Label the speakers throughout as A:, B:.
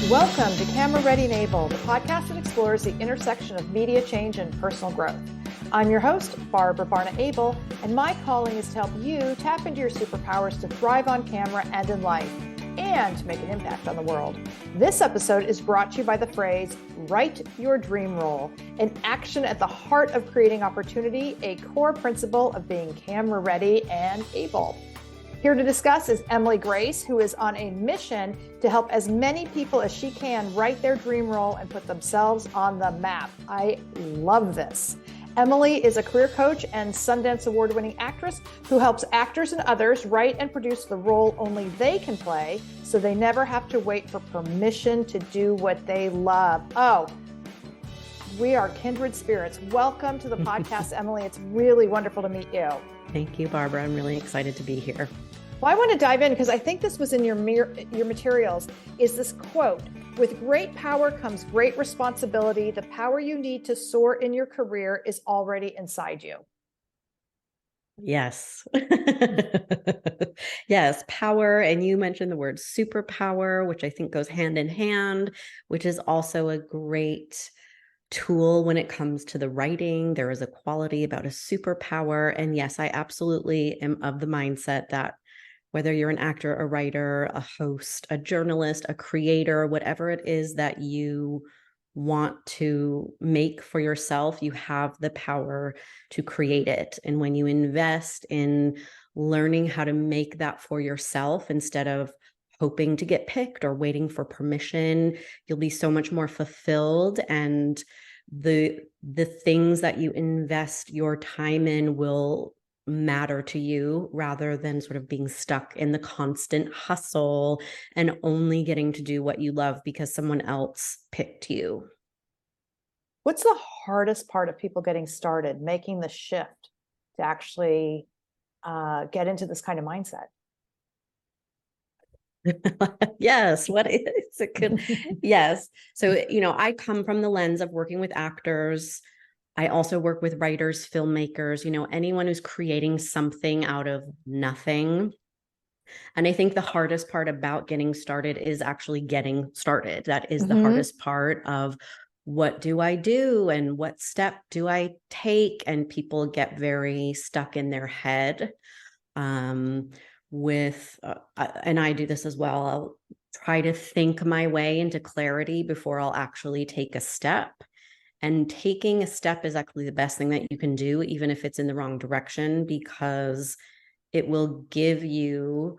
A: Welcome to Camera Ready and Able, the podcast that explores the intersection of media change and personal growth. I'm your host, Barbara Barna Abel, and my calling is to help you tap into your superpowers to thrive on camera and in life, and to make an impact on the world. This episode is brought to you by the phrase, write your dream role, an action at the heart of creating opportunity, a core principle of being camera ready and able. Here to discuss is Emily Grace, who is on a mission to help as many people as she can write their dream role and put themselves on the map. I love this. Emily is a career coach and Sundance award-winning actress who helps actors and others write and produce the role only they can play, so they never have to wait for permission to do what they love. Oh, we are kindred spirits. Welcome to the podcast, Emily. It's really wonderful to meet you.
B: Thank you, Barbara. I'm really excited to be here.
A: Well, I want to dive in because I think this was in your materials, is this quote, "With great power comes great responsibility. The power you need to soar in your career is already inside you."
B: Yes. Yes, power. And you mentioned the word superpower, which I think goes hand in hand, which is also a great tool when it comes to the writing. There is a quality about a superpower. And yes, I absolutely am of the mindset that whether you're an actor, a writer, a host, a journalist, a creator, whatever it is that you want to make for yourself, you have the power to create it. And when you invest in learning how to make that for yourself instead of hoping to get picked or waiting for permission, you'll be so much more fulfilled, and the things that you invest your time in will matter to you rather than sort of being stuck in the constant hustle and only getting to do what you love because someone else picked you.
A: What's the hardest part of people getting started, making the shift to actually get into this kind of mindset?
B: Yes, what is it? Good. Yes. So, I come from the lens of working with actors. I also work with writers, filmmakers, anyone who's creating something out of nothing. And I think the hardest part about getting started is actually getting started. That is the hardest part of what do I do and what step do I take? And people get very stuck in their head. And I do this as well. I'll try to think my way into clarity before I'll actually take a step. And taking a step is actually the best thing that you can do, even if it's in the wrong direction, because it will give you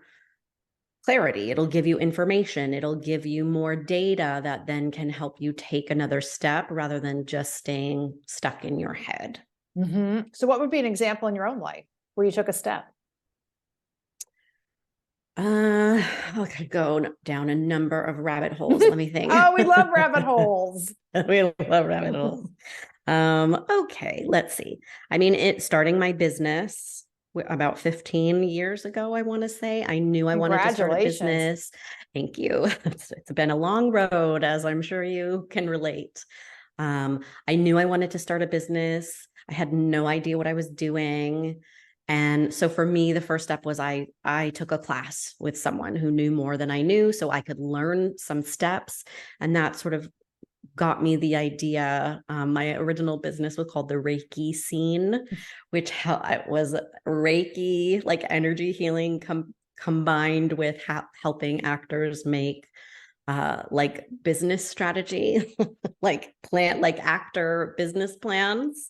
B: clarity. It'll give you information. It'll give you more data that then can help you take another step rather than just staying stuck in your head.
A: Mm-hmm. So what would be an example in your own life where you took a step?
B: I could go down a number of rabbit holes. Let me think.
A: Oh, we love rabbit holes.
B: We love rabbit holes. Okay, let's see. Starting my business about 15 years ago, I want to say. I knew I wanted to start a business. Thank you. It's been a long road, as I'm sure you can relate. I knew I wanted to start a business. I had no idea what I was doing. And so for me, the first step was I took a class with someone who knew more than I knew, so I could learn some steps. And that sort of got me the idea. My original business was called the Reiki Scene, which was Reiki, like energy healing combined with helping actors make like business strategy, like actor business plans.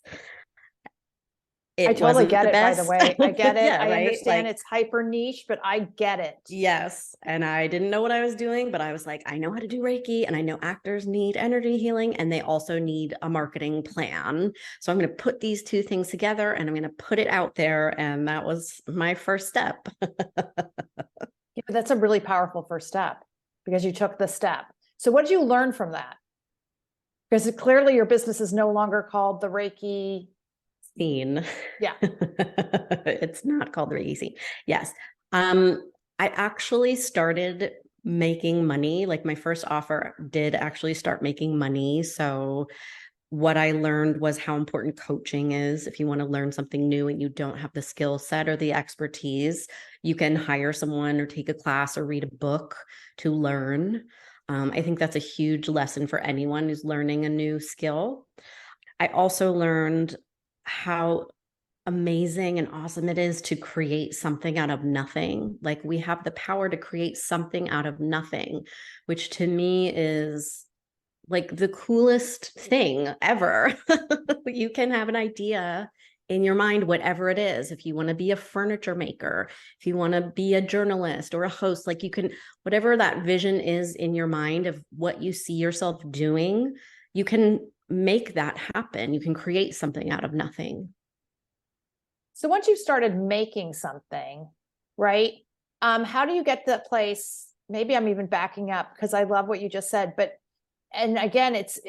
A: I totally get it, by the way. I get it.
B: Yeah,
A: I
B: right?
A: understand it's hyper niche, but I get it.
B: Yes. And I didn't know what I was doing, but I was like, I know how to do Reiki, and I know actors need energy healing, and they also need a marketing plan. So I'm going to put these two things together and I'm going to put it out there. And that was my first step.
A: Yeah, that's a really powerful first step because you took the step. So what did you learn from that? Because clearly your business is no longer called the Reiki
B: Scene.
A: Yeah.
B: It's not called the Reiki Scene. Yes. I actually started making money. Like my first offer did actually start making money. So what I learned was how important coaching is. If you want to learn something new and you don't have the skill set or the expertise, you can hire someone or take a class or read a book to learn. I think that's a huge lesson for anyone who's learning a new skill. I also learned how amazing and awesome it is to create something out of nothing. Like, we have the power to create something out of nothing, which to me is like the coolest thing ever. You can have an idea in your mind, whatever it is. If you want to be a furniture maker, if you want to be a journalist or a host, like, you can, whatever that vision is in your mind of what you see yourself doing, you can make that happen. You can create something out of nothing.
A: So once you've started making something, right? How do you get to that place? Maybe I'm even backing up because I love what you just said, but, and again, it's,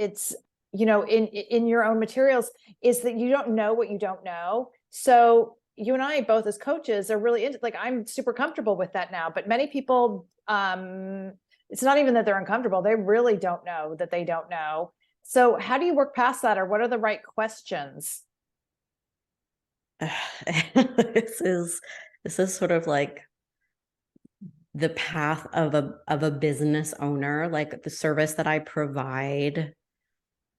A: in your own materials, is that you don't know what you don't know. So you and I both as coaches are really into, like, I'm super comfortable with that now, but many people, it's not even that they're uncomfortable. They really don't know that they don't know. So how do you work past that, or what are the right questions?
B: this is sort of like the path of a business owner. Like, the service that I provide,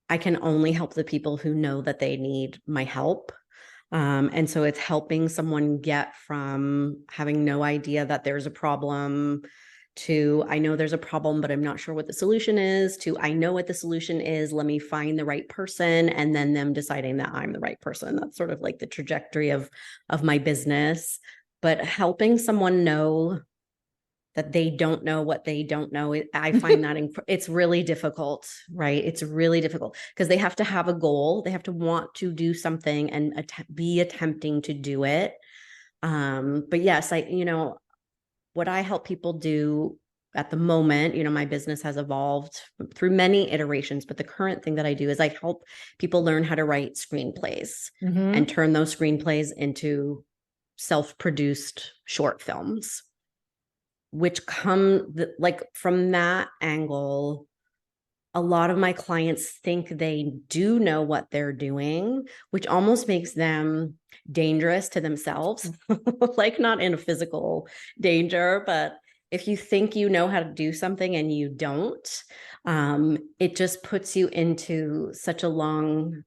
B: I can only help the people who know that they need my help. And so it's helping someone get from having no idea that there's a problem to, I know there's a problem, but I'm not sure what the solution is, to, I know what the solution is, let me find the right person, and then them deciding that I'm the right person. That's sort of like the trajectory of my business. But helping someone know that they don't know what they don't know, I find that it's really difficult, right? It's really difficult because they have to have a goal. They have to want to do something and be attempting to do it. But yes, what I help people do at the moment, my business has evolved through many iterations, but the current thing that I do is I help people learn how to write screenplays and turn those screenplays into self-produced short films, which come like from that angle. A lot of my clients think they do know what they're doing, which almost makes them dangerous to themselves. Like, not in a physical danger, but if you think you know how to do something and you don't, it just puts you into such a long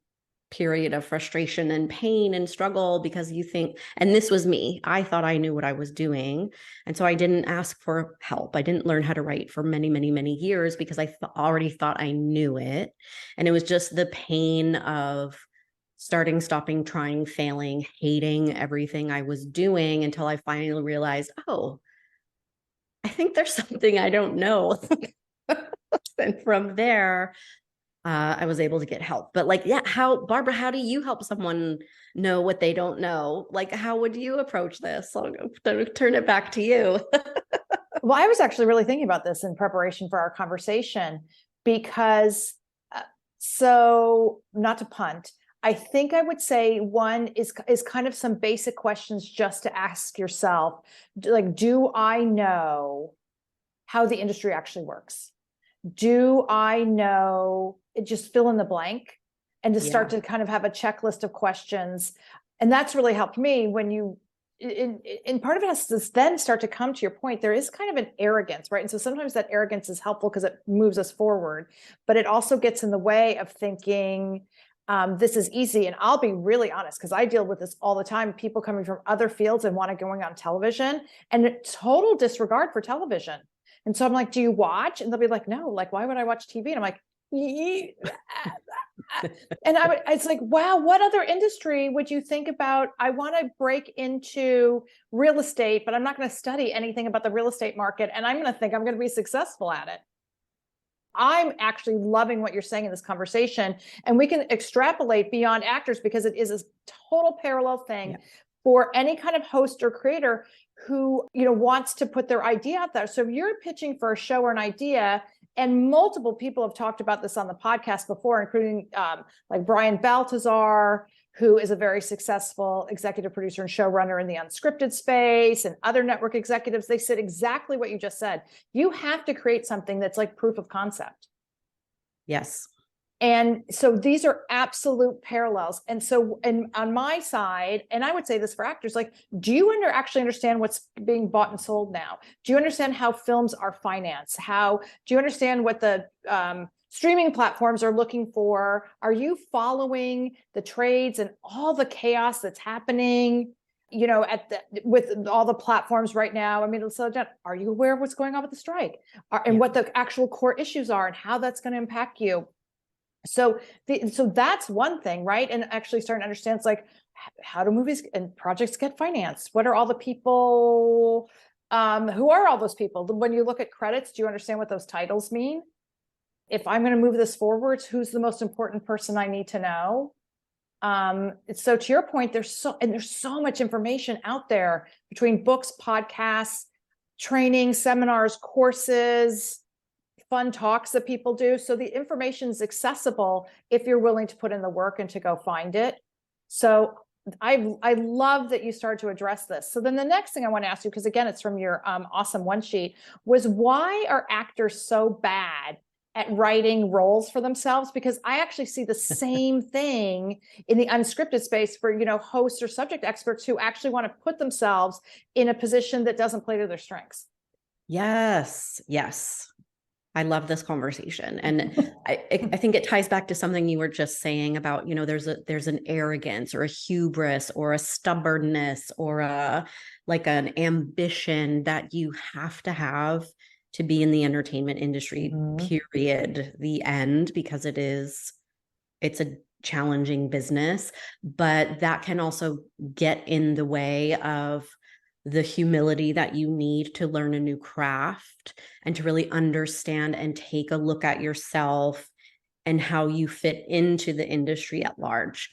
B: period of frustration and pain and struggle, because you think, and this was me, I thought I knew what I was doing. And so I didn't ask for help. I didn't learn how to write for many, many, many years because I already thought I knew it. And it was just the pain of starting, stopping, trying, failing, hating everything I was doing, until I finally realized, oh, I think there's something I don't know. And from there, I was able to get help. But like, yeah, Barbara, how do you help someone know what they don't know? Like, how would you approach this? I'll turn it back to you.
A: Well, I was actually really thinking about this in preparation for our conversation, because, so not to punt, I think I would say one is kind of some basic questions just to ask yourself, like, do I know how the industry actually works? Do I know, just fill in the blank, and to start to kind of have a checklist of questions. And that's really helped me when you, and part of it has to then start to come to your point. There is kind of an arrogance, right? And so sometimes that arrogance is helpful because it moves us forward, but it also gets in the way of thinking, this is easy. And I'll be really honest, because I deal with this all the time. People coming from other fields and want to going on television, and a total disregard for television. And so I'm like, do you watch? And they'll be like, no, like, why would I watch TV? And I'm like, and it's like, wow, what other industry would you think about? I want to break into real estate, but I'm not going to study anything about the real estate market. And I'm going to think I'm going to be successful at it. I'm actually loving what you're saying in this conversation. And we can extrapolate beyond actors, because it is a total parallel thing for any kind of host or creator who, wants to put their idea out there. So if you're pitching for a show or an idea, and multiple people have talked about this on the podcast before, including like Brian Baltazar, who is a very successful executive producer and showrunner in the unscripted space, and other network executives, they said exactly what you just said. You have to create something that's like proof of concept.
B: Yes.
A: And so these are absolute parallels. And so, and on my side, and I would say this for actors, like, do you actually understand what's being bought and sold now? Do you understand how films are financed? Do you understand what the streaming platforms are looking for? Are you following the trades and all the chaos that's happening, with all the platforms right now? I mean, so are you aware of what's going on with the strike, and what the actual core issues are and how that's going to impact you? So that's one thing, right? And actually starting to understand, it's like, how do movies and projects get financed? What are all the people? Who are all those people? When you look at credits, do you understand what those titles mean? If I'm going to move this forwards, who's the most important person I need to know? So to your point, there's so much information out there between books, podcasts, training, seminars, courses, fun talks that people do. So the information is accessible if you're willing to put in the work and to go find it. So I love that you started to address this. So then the next thing I want to ask you, because again, it's from your awesome one sheet, was why are actors so bad at writing roles for themselves? Because I actually see the same thing in the unscripted space for, hosts or subject experts who actually want to put themselves in a position that doesn't play to their strengths.
B: Yes. I love this conversation. And I think it ties back to something you were just saying about, there's an arrogance or a hubris or a stubbornness or an ambition that you have to be in the entertainment industry, period, the end, because it's a challenging business, but that can also get in the way of the humility that you need to learn a new craft and to really understand and take a look at yourself and how you fit into the industry at large.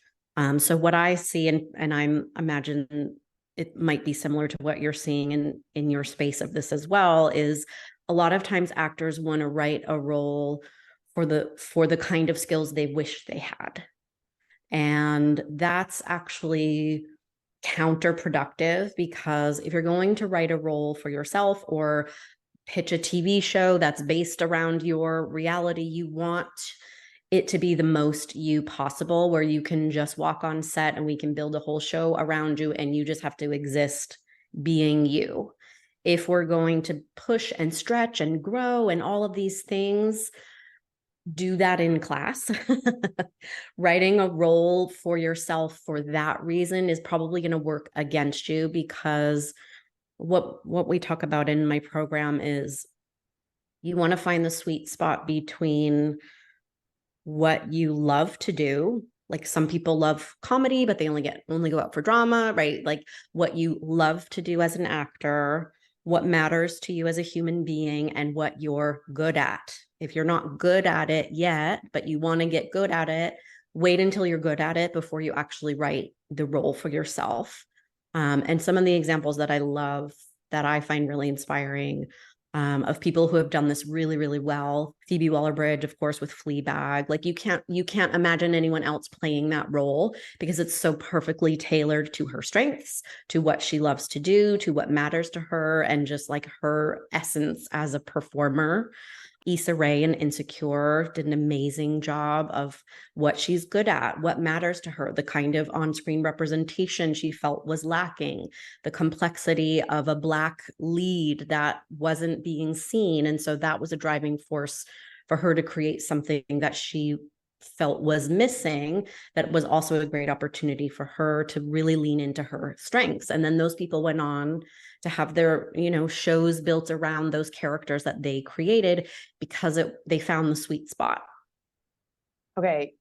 B: So what I see, and I'm imagine it might be similar to what you're seeing in your space of this as well, is a lot of times actors want to write a role for the kind of skills they wish they had. And that's actually counterproductive, because if you're going to write a role for yourself or pitch a TV show that's based around your reality, you want it to be the most you possible, where you can just walk on set and we can build a whole show around you and you just have to exist being you. If we're going to push and stretch and grow and all of these things, do that in class. Writing a role for yourself for that reason is probably going to work against you, because what we talk about in my program is you want to find the sweet spot between what you love to do. Like, some people love comedy, but they only go out for drama, right? Like, what you love to do as an actor, what matters to you as a human being, and what you're good at. If you're not good at it yet, but you want to get good at it, wait until you're good at it before you actually write the role for yourself. And some of the examples that I love, that I find really inspiring, of people who have done this really, really well. Phoebe Waller-Bridge, of course, with Fleabag. Like, you can't imagine anyone else playing that role, because it's so perfectly tailored to her strengths, to what she loves to do, to what matters to her, and just like her essence as a performer. Issa Rae in Insecure did an amazing job of what she's good at, what matters to her, the kind of on-screen representation she felt was lacking, the complexity of a Black lead that wasn't being seen. And so that was a driving force for her to create something that she felt was missing, that was also a great opportunity for her to really lean into her strengths. And then those people went on to have their, shows built around those characters that they created, because they found the sweet spot.
A: Okay.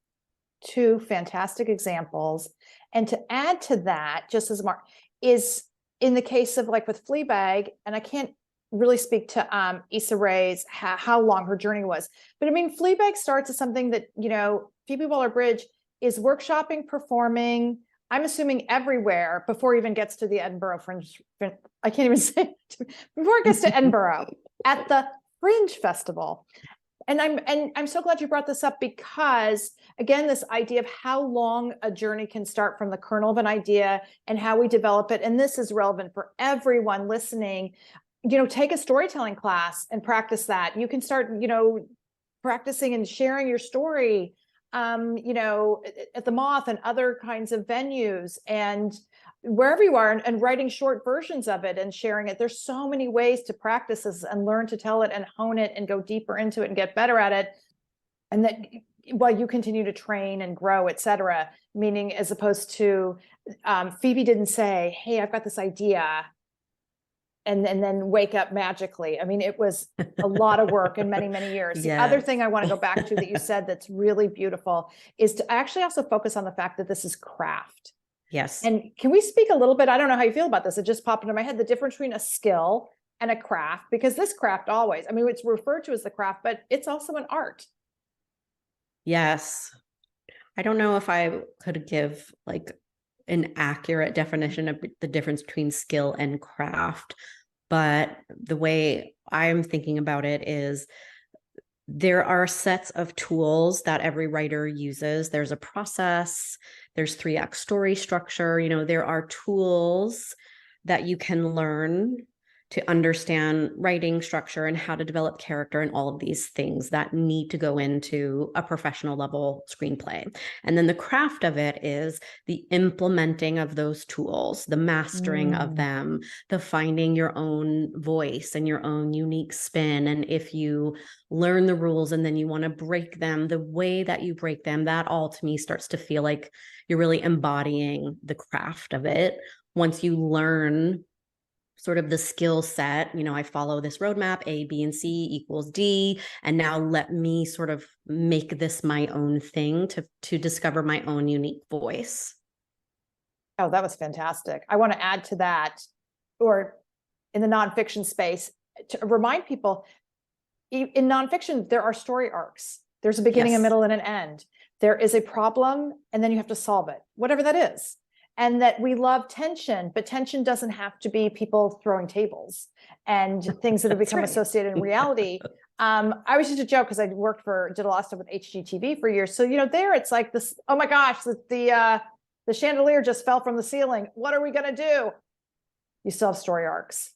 A: Two fantastic examples. And to add to that, just as Mark, is in the case of, like, with Fleabag, and I can't really speak to Issa Rae's, how long her journey was, but I mean, Fleabag starts as something that, Phoebe Waller-Bridge is workshopping, performing, I'm assuming everywhere, before it even gets to the Edinburgh Fringe. I can't even say it, before it gets to Edinburgh at the Fringe Festival. And I'm so glad you brought this up, because again, this idea of how long a journey can start from the kernel of an idea and how we develop it. And this is relevant for everyone listening. Take a storytelling class and practice that. You can start, practicing and sharing your story at the Moth and other kinds of venues and wherever you are, and writing short versions of it and sharing it. There's so many ways to practice this and learn to tell it and hone it and go deeper into it and get better at it. And that while you continue to train and grow, et cetera, meaning as opposed to Phoebe didn't say, hey, I've got this idea and then wake up magically. I mean, it was a lot of work and many, many years. The other thing I want to go back to that you said that's really beautiful is to actually also focus on the fact that this is craft.
B: Yes.
A: And can we speak a little bit? I don't know how you feel about this. It just popped into my head, the difference between a skill and a craft, because this craft always, I mean, it's referred to as the craft, but it's also an art.
B: Yes. I don't know if I could give like an accurate definition of the difference between skill and craft, but the way I'm thinking about it is there are sets of tools that every writer uses. There's a process, there's 3-act story structure. There are tools that you can learn to understand writing structure and how to develop character and all of these things that need to go into a professional level screenplay. And then the craft of it is the implementing of those tools, the mastering of them, the finding your own voice and your own unique spin. And if you learn the rules and then you want to break them, the way that you break them, that all to me starts to feel like you're really embodying the craft of it. Once you learn sort of the skill set, I follow this roadmap, A, B, and C equals D. And now let me sort of make this my own thing to discover my own unique voice.
A: Oh, that was fantastic. I want to add to that, or in the nonfiction space, to remind people, in nonfiction, there are story arcs. There's a beginning, a middle, and an end. There is a problem, and then you have to solve it, whatever that is. And that we love tension, but tension doesn't have to be people throwing tables and things that have become associated in reality. I was just a joke because I did a lot of stuff with HGTV for years. So, there it's like this, oh my gosh, the chandelier just fell from the ceiling. What are we going to do? You still have story arcs.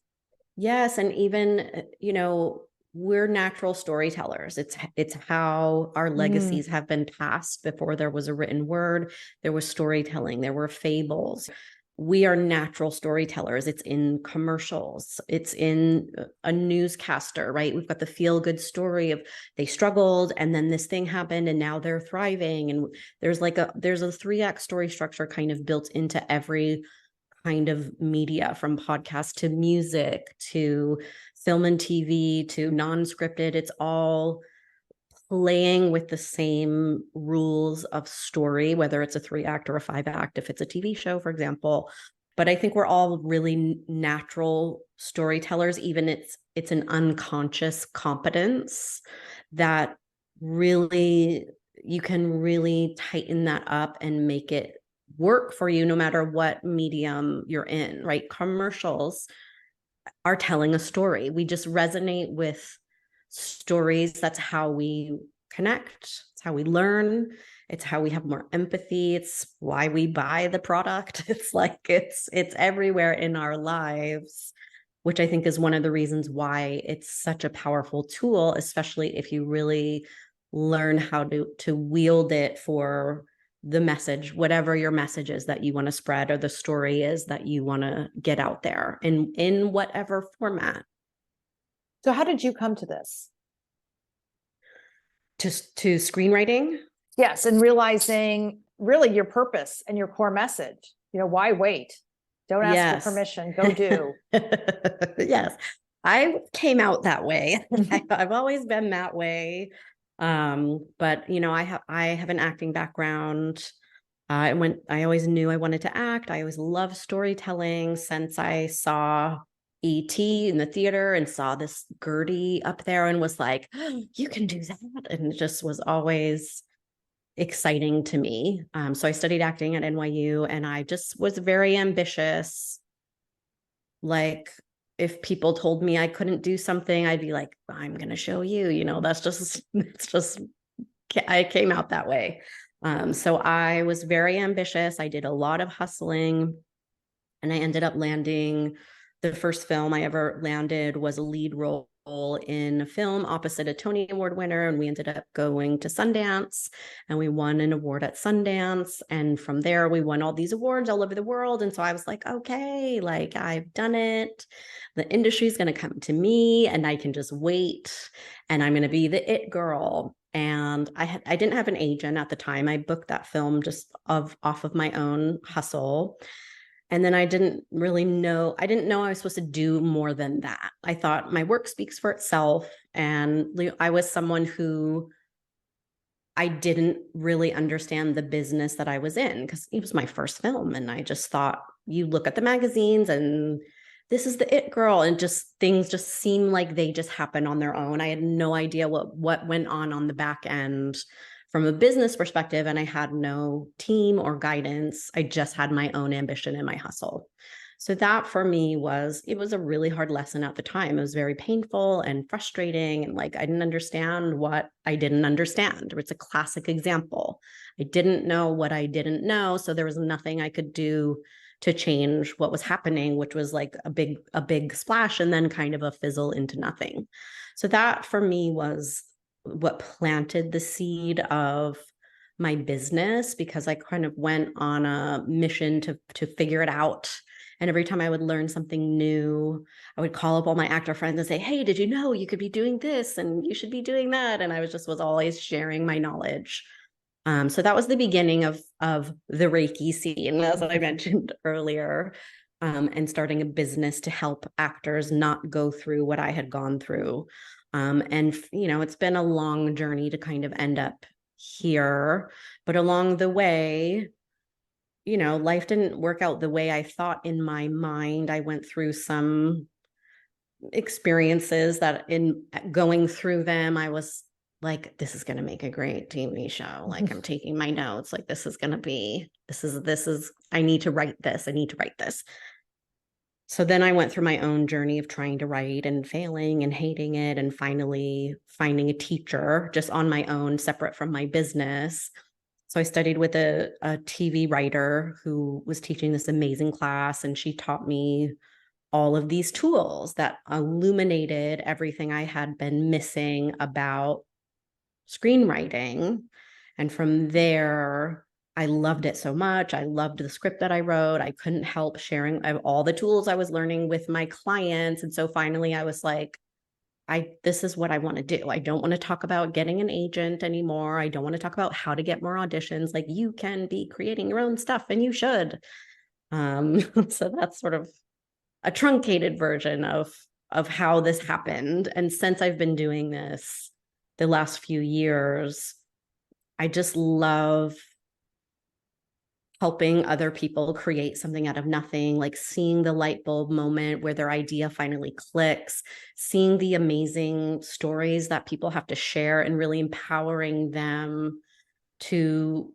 B: Yes. And even, we're natural storytellers. It's how our legacies have been passed. Before there was a written word, there was storytelling, there were fables. We are natural storytellers. It's in commercials. It's in a newscaster, right? We've got the feel-good story of they struggled and then this thing happened and now they're thriving. And there's a 3-act story structure kind of built into every kind of media, from podcast to music to film and TV to non-scripted. It's all playing with the same rules of story, whether it's a 3-act or a 5-act, if it's a TV show, for example. But I think we're all really natural storytellers. Even it's an unconscious competence that really, you can really tighten that up and make it work for you no matter what medium you're in, right? Commercials are telling a story. We just resonate with stories. That's how we connect. It's how we learn. It's how we have more empathy. It's why we buy the product. It's like it's everywhere in our lives, which I think is one of the reasons why it's such a powerful tool, especially if you really learn how to wield it for the message, whatever your message is that you want to spread, or the story is that you want to get out there in whatever format.
A: So how did you come to this?
B: To screenwriting?
A: Yes. And realizing really your purpose and your core message. Why wait? Don't ask for permission. Go do.
B: Yes. I came out that way. I've always been that way. But I have an acting background. I always knew I wanted to act. I always loved storytelling since I saw E.T. in the theater and saw this Gertie up there and was like, oh, you can do that. And it just was always exciting to me. So I studied acting at NYU and I just was very ambitious. Like, if people told me I couldn't do something, I'd be like, I'm going to show you, I came out that way. So I was very ambitious. I did a lot of hustling and I ended up landing. The first film I ever landed was a lead role in a film opposite a Tony Award winner, and we ended up going to Sundance, and we won an award at Sundance. And from there, we won all these awards all over the world. And so I was like, okay, like I've done it. The industry is going to come to me, and I can just wait, and I'm going to be the it girl. And I didn't have an agent at the time. I booked that film just off of my own hustle. And then I didn't know I was supposed to do more than that. I thought my work speaks for itself. And I was someone who I didn't really understand the business that I was in, because it was my first film. And I just thought, you look at the magazines and this is the it girl, and just things just seem like they just happen on their own. I had no idea what went on the back end from a business perspective, and I had no team or guidance. I just had my own ambition and my hustle. So that for me it was a really hard lesson at the time. It was very painful and frustrating. And like, I didn't understand what I didn't understand. It's a classic example. I didn't know what I didn't know. So there was nothing I could do to change what was happening, which was like a big splash and then kind of a fizzle into nothing. So that for me was what planted the seed of my business, because I kind of went on a mission to figure it out. And every time I would learn something new, I would call up all my actor friends and say, hey, did you know you could be doing this and you should be doing that? And I was always sharing my knowledge. So that was the beginning of the Reiki scene, as I mentioned earlier, and starting a business to help actors not go through what I had gone through. And, it's been a long journey to kind of end up here, but along the way, life didn't work out the way I thought in my mind. I went through some experiences that in going through them, I was like, this is going to make a great TV show. Like, I'm taking my notes. Like, this is, I need to write this. I need to write this. So then I went through my own journey of trying to write and failing and hating it, and finally finding a teacher just on my own, separate from my business. So I studied with a TV writer who was teaching this amazing class, and she taught me all of these tools that illuminated everything I had been missing about screenwriting. And from there, I loved it so much. I loved the script that I wrote. I couldn't help sharing all the tools I was learning with my clients. And so finally I was like, this is what I want to do. I don't want to talk about getting an agent anymore. I don't want to talk about how to get more auditions. Like, you can be creating your own stuff, and you should. So that's sort of a truncated version of how this happened. And since I've been doing this the last few years, I just love helping other people create something out of nothing, like seeing the light bulb moment where their idea finally clicks, seeing the amazing stories that people have to share, and really empowering them to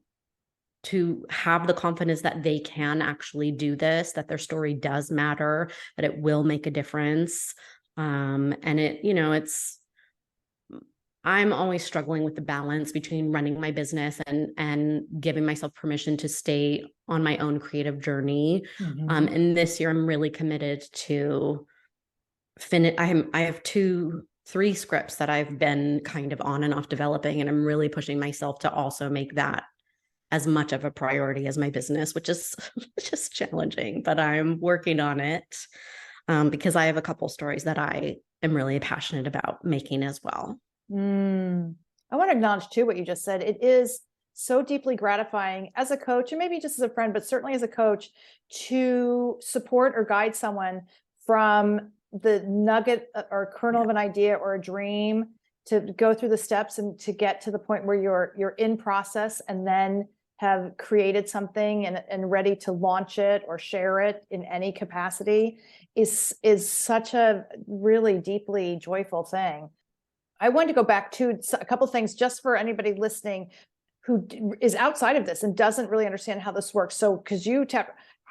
B: have the confidence that they can actually do this, that their story does matter, that it will make a difference. And I'm always struggling with the balance between running my business and giving myself permission to stay on my own creative journey. And this year I'm really committed to finish. I have 3 scripts that I've been kind of on and off developing, and I'm really pushing myself to also make that as much of a priority as my business, which is just challenging, but I'm working on it, because I have a couple stories that I am really passionate about making as well.
A: I want to acknowledge too what you just said. It is so deeply gratifying as a coach, and maybe just as a friend, but certainly as a coach, to support or guide someone from the nugget or kernel of an idea or a dream, to go through the steps and to get to the point where you're in process and then have created something and ready to launch it or share it in any capacity is such a really deeply joyful thing. I wanted to go back to a couple of things just for anybody listening who is outside of this and doesn't really understand how this works. So,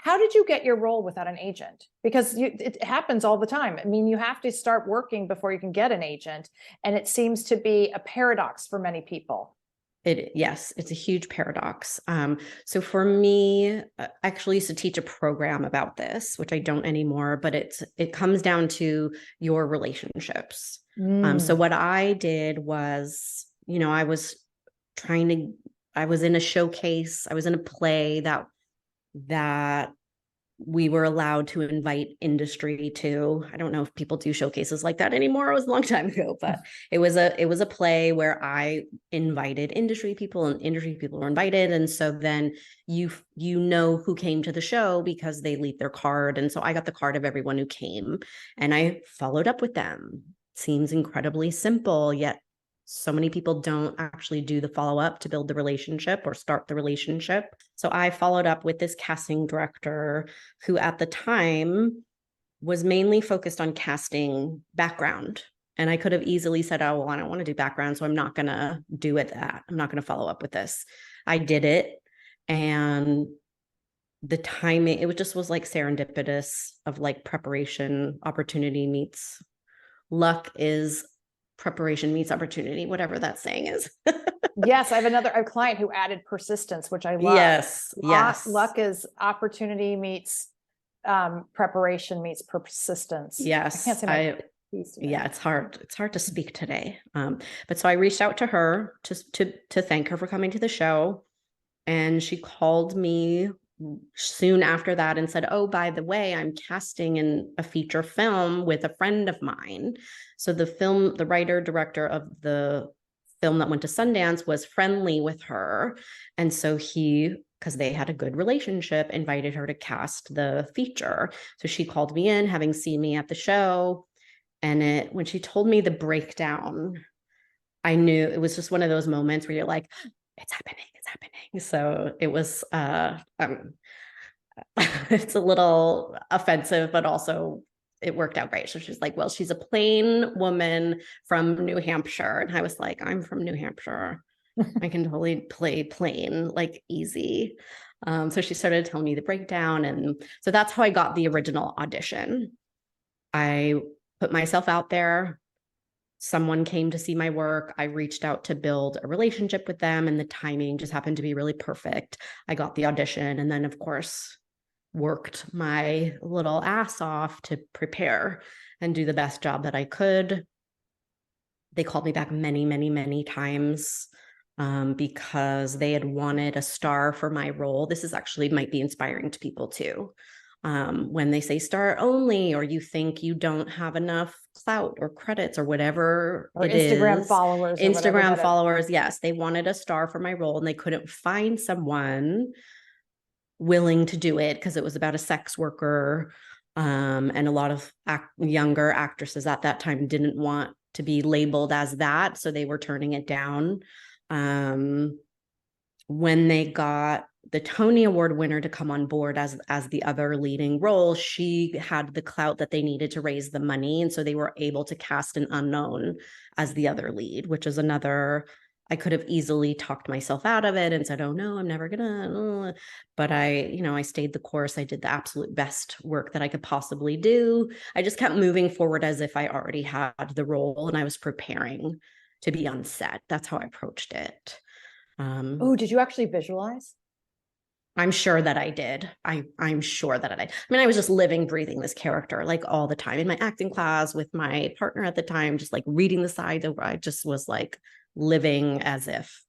A: how did you get your role without an agent? Because it happens all the time. I mean, you have to start working before you can get an agent. And it seems to be a paradox for many people.
B: Yes, it's a huge paradox. So for me, I actually used to teach a program about this, which I don't anymore, but it comes down to your relationships. So what I did was, I was I was in a showcase, I was in a play that we were allowed to invite industry to. I don't know if people do showcases like that anymore. It was a long time ago, but it was a play where I invited industry people and industry people were invited. And so then you know who came to the show because they leave their card. And so I got the card of everyone who came and I followed up with them. Seems incredibly simple, yet so many people don't actually do the follow-up to build the relationship or start the relationship. So I followed up with this casting director who at the time was mainly focused on casting background. And I could have easily said, oh, well, I don't want to do background, so I'm not going to do it that. I'm not going to follow up with this. I did it. And the timing, it was like serendipitous of like preparation, opportunity meets luck is preparation meets opportunity, whatever that saying is.
A: Yes, I have a client who added persistence, which I love.
B: Yes.
A: Luck is opportunity meets preparation meets persistence.
B: Yes.
A: I can't say my
B: yeah, it's hard. It's hard to speak today. But so I reached out to her to thank her for coming to the show. And she called me soon after that and said, oh, by the way, I'm casting in a feature film with a friend of mine. So the writer director of the film that went to Sundance was friendly with her. And so because they had a good relationship, invited her to cast the feature. So she called me in, having seen me at the show. And when she told me the breakdown, I knew it was just one of those moments where you're like, it's happening. So it was, it's a little offensive, but also it worked out great. So she's like, well, she's a plain woman from New Hampshire. And I was like, I'm from New Hampshire. I can totally play plain, like easy. So she started telling me the breakdown. And so that's how I got the original audition. I put myself out there. Someone came to see my work. I reached out to build a relationship with them, and the timing just happened to be really perfect. I got the audition and then, of course, worked my little ass off to prepare and do the best job that I could. They called me back many, many, many times because they had wanted a star for my role. This is actually might be inspiring to people too. When they say star only, or you think you don't have enough clout or credits or whatever
A: or Instagram followers.
B: Instagram followers. Yes, they wanted a star for my role and they couldn't find someone willing to do it because it was about a sex worker. And a lot of younger actresses at that time didn't want to be labeled as that. So they were turning it down. When they got the Tony Award winner to come on board as the other leading role, she had the clout that they needed to raise the money. And so they were able to cast an unknown as the other lead, which is another, I could have easily talked myself out of it and said, oh no, I'm never gonna, but I stayed the course. I did the absolute best work that I could possibly do. I just kept moving forward as if I already had the role and I was preparing to be on set. That's how I approached it.
A: Oh, did you actually visualize?
B: I'm sure that I did. I'm sure that I did. I mean, I was just living, breathing this character like all the time in my acting class with my partner at the time, just like reading the sides over. I just was like living as if.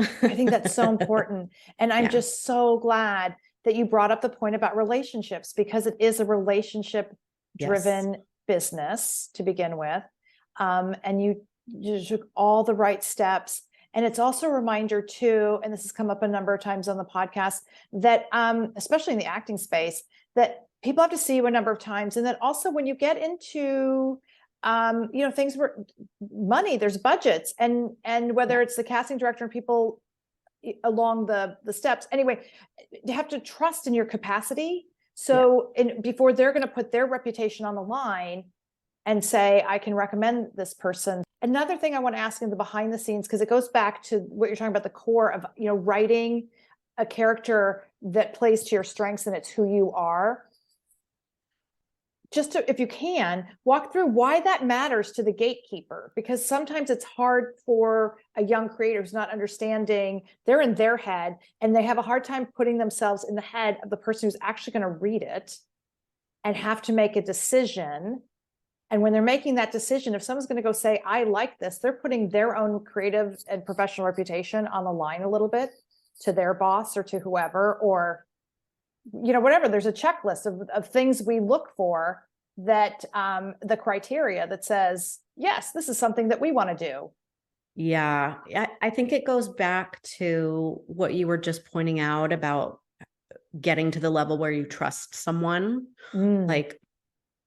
A: I think that's so important. And I'm just so glad that you brought up the point about relationships, because it is a relationship driven business to begin with. And you took all the right steps. And it's also a reminder too, and this has come up a number of times on the podcast, that especially in the acting space, that people have to see you a number of times. And that also when you get into things where money, there's budgets, and whether it's the casting director and people along the steps. Anyway, you have to trust in your capacity. So before they're going to put their reputation on the line and say, I can recommend this person. Another thing I want to ask in the behind the scenes, because it goes back to what you're talking about, the core of, writing a character that plays to your strengths and it's who you are. just to, if you can, walk through why that matters to the gatekeeper, because sometimes it's hard for a young creator who's not understanding, they're in their head and they have a hard time putting themselves in the head of the person who's actually going to read it and have to make a decision. And when they're making that decision, if someone's going to go say, I like this, they're putting their own creative and professional reputation on the line a little bit to their boss or to whoever, or whatever. There's a checklist of things we look for, that the criteria that says, yes, this is something that we want to do.
B: Yeah, I think it goes back to what you were just pointing out about getting to the level where you trust someone, like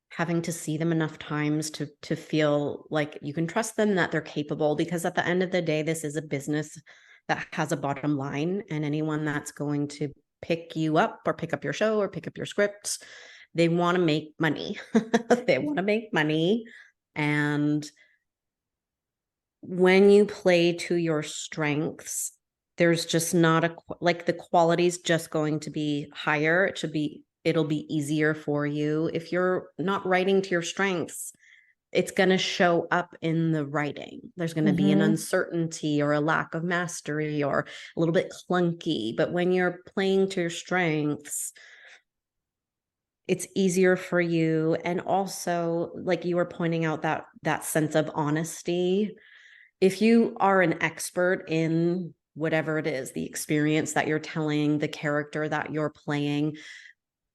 B: having to see them enough times to feel like you can trust them, that they're capable, because at the end of the day, this is a business that has a bottom line, and anyone that's going to pick you up or pick up your show or pick up your scripts, they want to make money. They want to make money. And when you play to your strengths, there's just not like the quality is just going to be higher. It'll be easier for you. If you're not writing to your strengths, it's going to show up in the writing. There's going to be an uncertainty or a lack of mastery or a little bit clunky. But when you're playing to your strengths, it's easier for you. And also, like you were pointing out, that sense of honesty. If you are an expert in whatever it is, the experience that you're telling, the character that you're playing,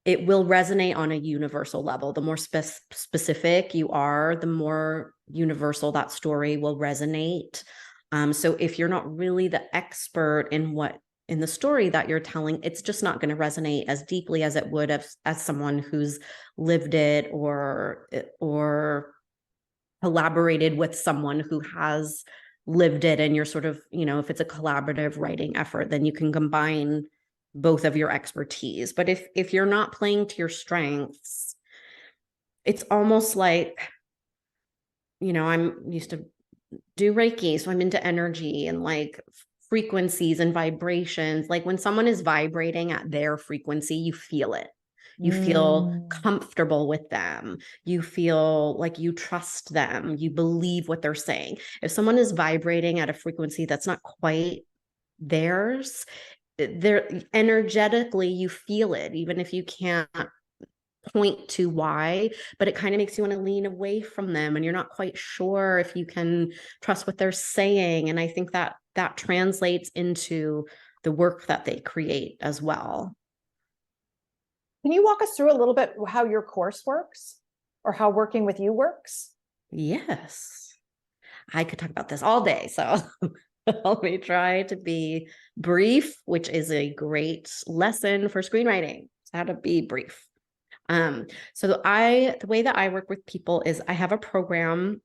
B: it will resonate on a universal level. The more specific you are, the more universal that story will resonate. So if you're not really the expert in the story that you're telling, it's just not going to resonate as deeply as it would as someone who's lived it or collaborated with someone who has lived it. And you're sort of, if it's a collaborative writing effort, then you can combine both of your expertise. But if you're not playing to your strengths, it's almost like, I'm used to do Reiki, so I'm into energy and like frequencies and vibrations. Like when someone is vibrating at their frequency, you feel it. You feel comfortable with them. You feel like you trust them. You believe what they're saying. If someone is vibrating at a frequency that's not quite theirs, they're energetically, you feel it, even if you can't point to why, but it kind of makes you want to lean away from them, and you're not quite sure if you can trust what they're saying. And I think that translates into the work that they create as well.
A: Can you walk us through a little bit how your course works, or how working with you works?
B: Yes, I could talk about this all day, so let me try to be brief, which is a great lesson for screenwriting, how to be brief. So the way that I work with people is I have a program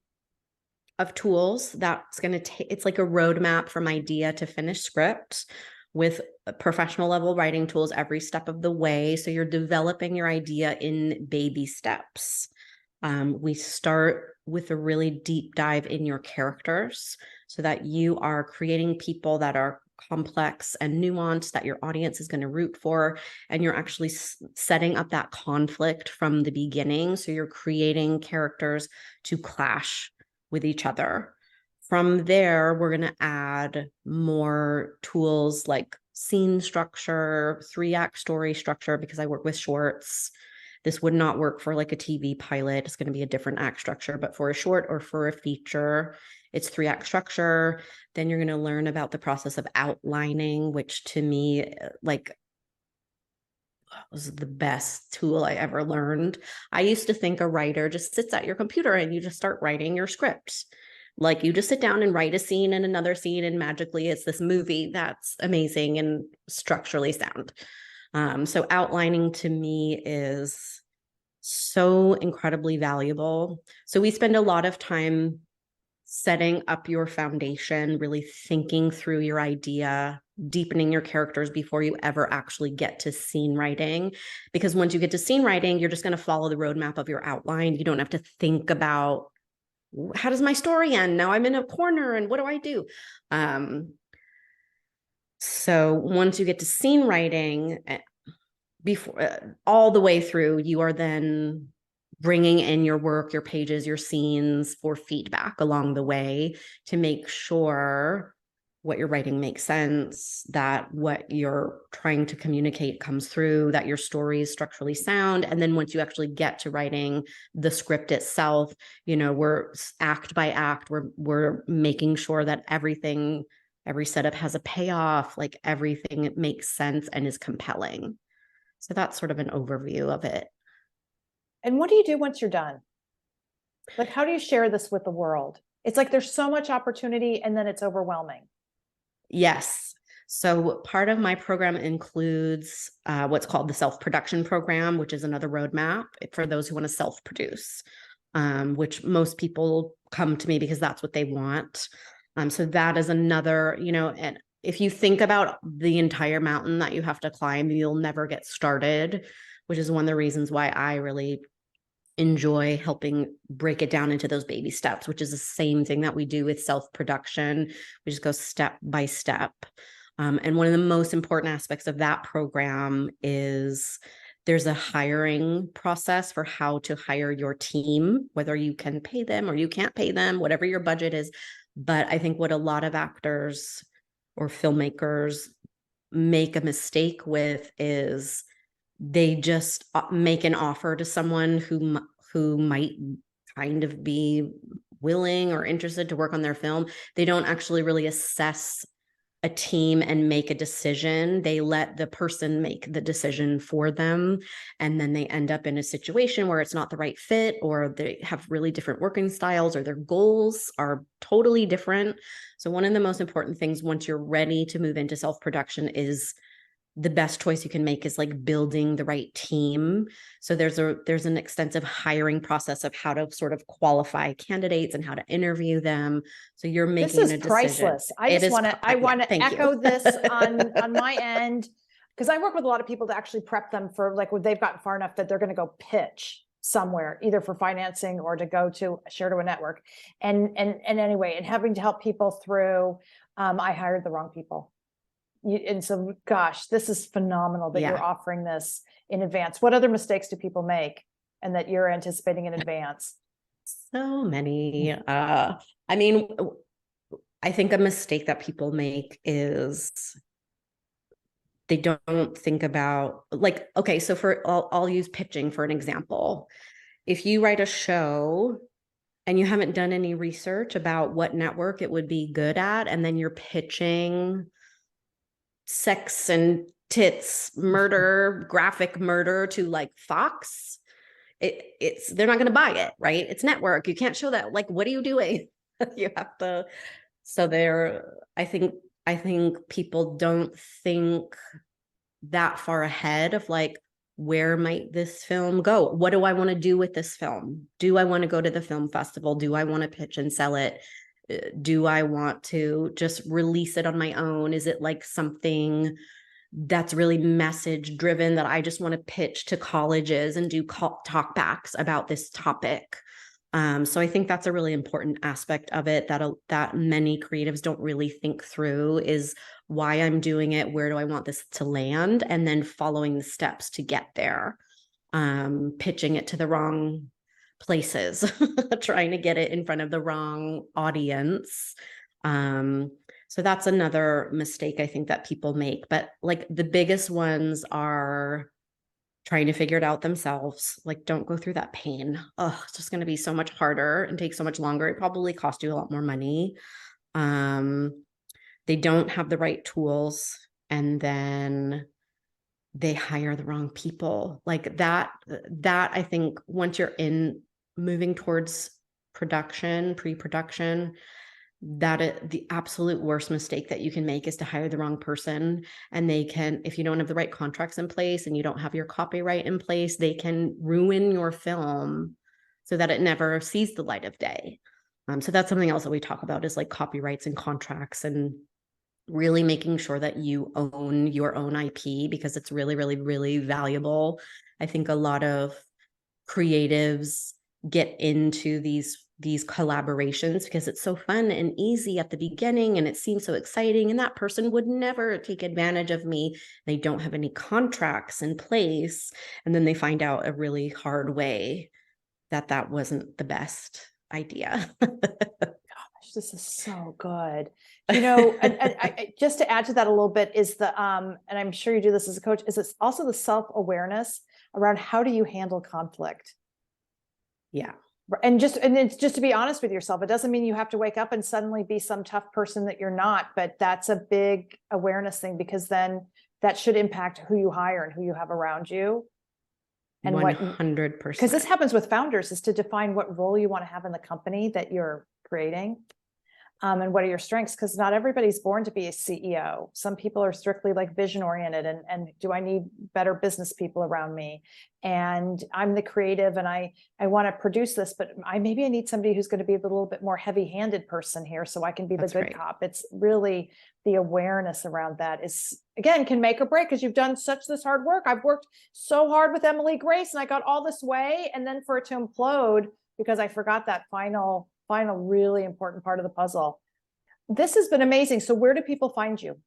B: of tools that's going to take, it's like a roadmap from idea to finished script with professional level writing tools every step of the way. So you're developing your idea in baby steps. We start with a really deep dive in your characters so that you are creating people that are complex and nuanced, that your audience is going to root for, and you're actually setting up that conflict from the beginning. So you're creating characters to clash with each other. From there, we're going to add more tools like scene structure, 3-act story structure, because I work with shorts. This would not work for like a TV pilot. It's going to be a different act structure, but for a short or for a feature, it's 3-act structure. Then you're going to learn about the process of outlining, which to me, like, was the best tool I ever learned. I used to think a writer just sits at your computer and you just start writing your script. Like you just sit down and write a scene and another scene, and magically it's this movie that's amazing and structurally sound. So outlining to me is so incredibly valuable. So we spend a lot of time setting up your foundation, really thinking through your idea, deepening your characters before you ever actually get to scene writing. Because once you get to scene writing, you're just going to follow the roadmap of your outline. You don't have to think about, how does my story end? Now I'm in a corner and what do I do? So once you get to scene writing, before all the way through, you are then bringing in your work, your pages, your scenes for feedback along the way to make sure what you're writing makes sense, that what you're trying to communicate comes through, that your story is structurally sound. And then once you actually get to writing the script itself, we're act by act, we're making sure that every setup has a payoff, like everything makes sense and is compelling. So that's sort of an overview of it.
A: And what do you do once you're done? Like, how do you share this with the world? It's like there's so much opportunity and then it's overwhelming.
B: Yes. So part of my program includes what's called the self-production program, which is another roadmap for those who want to self-produce, which most people come to me because that's what they want. So that is another, and if you think about the entire mountain that you have to climb, you'll never get started, which is one of the reasons why I really enjoy helping break it down into those baby steps, which is the same thing that we do with self-production. We just go step by step. And one of the most important aspects of that program is there's a hiring process for how to hire your team, whether you can pay them or you can't pay them, whatever your budget is. But I think what a lot of actors or filmmakers make a mistake with is they just make an offer to someone who might kind of be willing or interested to work on their film. They don't actually really assess a team and make a decision. They let the person make the decision for them. And then they end up in a situation where it's not the right fit, or they have really different working styles, or their goals are totally different. So one of the most important things once you're ready to move into self-production is the best choice you can make is like building the right team. So there's an extensive hiring process of how to sort of qualify candidates and how to interview them. So you're making a decision.
A: This is priceless. I want to echo this on my end, because I work with a lot of people to actually prep them for like when they've gotten far enough that they're going to go pitch somewhere, either for financing or to go to share to a network. And anyway, and having to help people through, I hired the wrong people. And so, gosh, this is phenomenal that you're offering this in advance. What other mistakes do people make and that you're anticipating in advance?
B: So many. I mean, I think a mistake that people make is they don't think about, like, okay, so I'll use pitching for an example. If you write a show and you haven't done any research about what network it would be good at, and then you're pitching sex and tits murder, graphic murder to like Fox, they're not going to buy it, right? It's network. You can't show that. Like, what are you doing? You have to. So I think people don't think that far ahead of like, where might this film go? What do I want to do with this film? Do I want to go to the film festival? Do I want to pitch and sell it? Do I want to just release it on my own? Is it like something that's really message driven that I just want to pitch to colleges and do talkbacks about this topic? So I think that's a really important aspect of it that many creatives don't really think through, is why I'm doing it, where do I want this to land, and then following the steps to get there. Pitching it to the wrong places, trying to get it in front of the wrong audience. So that's another mistake I think that people make. But like the biggest ones are trying to figure it out themselves. Like, don't go through that pain. Oh, it's just going to be so much harder and take so much longer. It probably cost you a lot more money. They don't have the right tools, and then they hire the wrong people. Like that I think once you're moving towards production, pre-production, the absolute worst mistake that you can make is to hire the wrong person. And they can, if you don't have the right contracts in place and you don't have your copyright in place, they can ruin your film so that it never sees the light of day. So that's something else that we talk about, is like copyrights and contracts, and really making sure that you own your own IP, because it's really, really, really valuable. I think a lot of creatives get into these collaborations because it's so fun and easy at the beginning and it seems so exciting, and that person would never take advantage of me. They don't have any contracts in place, and then they find out a really hard way that wasn't the best idea.
A: This is so good. And just to add to that a little bit is and I'm sure you do this as a coach, is it's also the self-awareness around how do you handle conflict?
B: Yeah.
A: And it's just to be honest with yourself. It doesn't mean you have to wake up and suddenly be some tough person that you're not, but that's a big awareness thing, because then that should impact who you hire and who you have around you. And
B: 100%.
A: Because this happens with founders, is to define what role you want to have in the company that you're creating. And what are your strengths? Because not everybody's born to be a CEO. Some people are strictly like vision oriented, and do I need better business people around me? And I'm the creative and I want to produce this, but maybe I need somebody who's going to be a little bit more heavy-handed person here so I can be the good cop. It's really the awareness around that is, again, can make or break, because you've done this hard work. I've worked so hard with Emily Grace and I got all this way, and then for it to implode because I forgot that final really important part of the puzzle. This has been amazing. So where do people find you?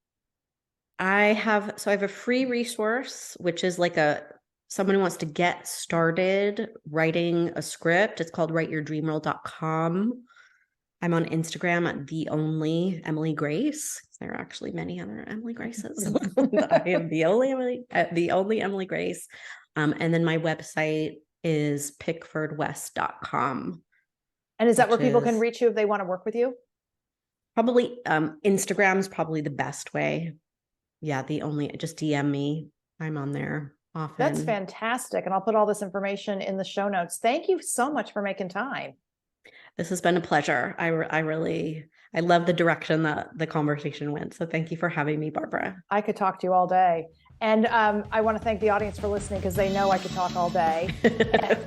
B: I have a free resource, which is like someone who wants to get started writing a script. It's called writeyourdreamrole.com. I'm on Instagram at the only Emily Grace. There are actually many other Emily Graces. I am the only Emily Grace. And then my website is pickfordwest.com.
A: And is that where people can reach you if they want to work with you?
B: Probably Instagram's probably the best way. Yeah, just DM me. I'm on there often.
A: That's fantastic. And I'll put all this information in the show notes. Thank you so much for making time.
B: This has been a pleasure. I love the direction that the conversation went. So thank you for having me, Barbara.
A: I could talk to you all day. And I want to thank the audience for listening, because they know I could talk all day.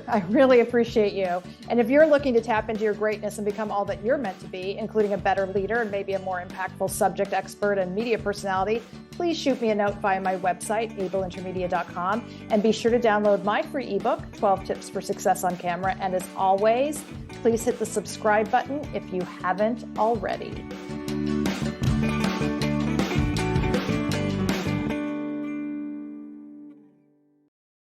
A: I really appreciate you. And if you're looking to tap into your greatness and become all that you're meant to be, including a better leader and maybe a more impactful subject expert and media personality, please shoot me a note via my website, abelintermedia.com. And be sure to download my free ebook, 12 Tips for Success on Camera. And as always, please hit the subscribe button if you haven't already.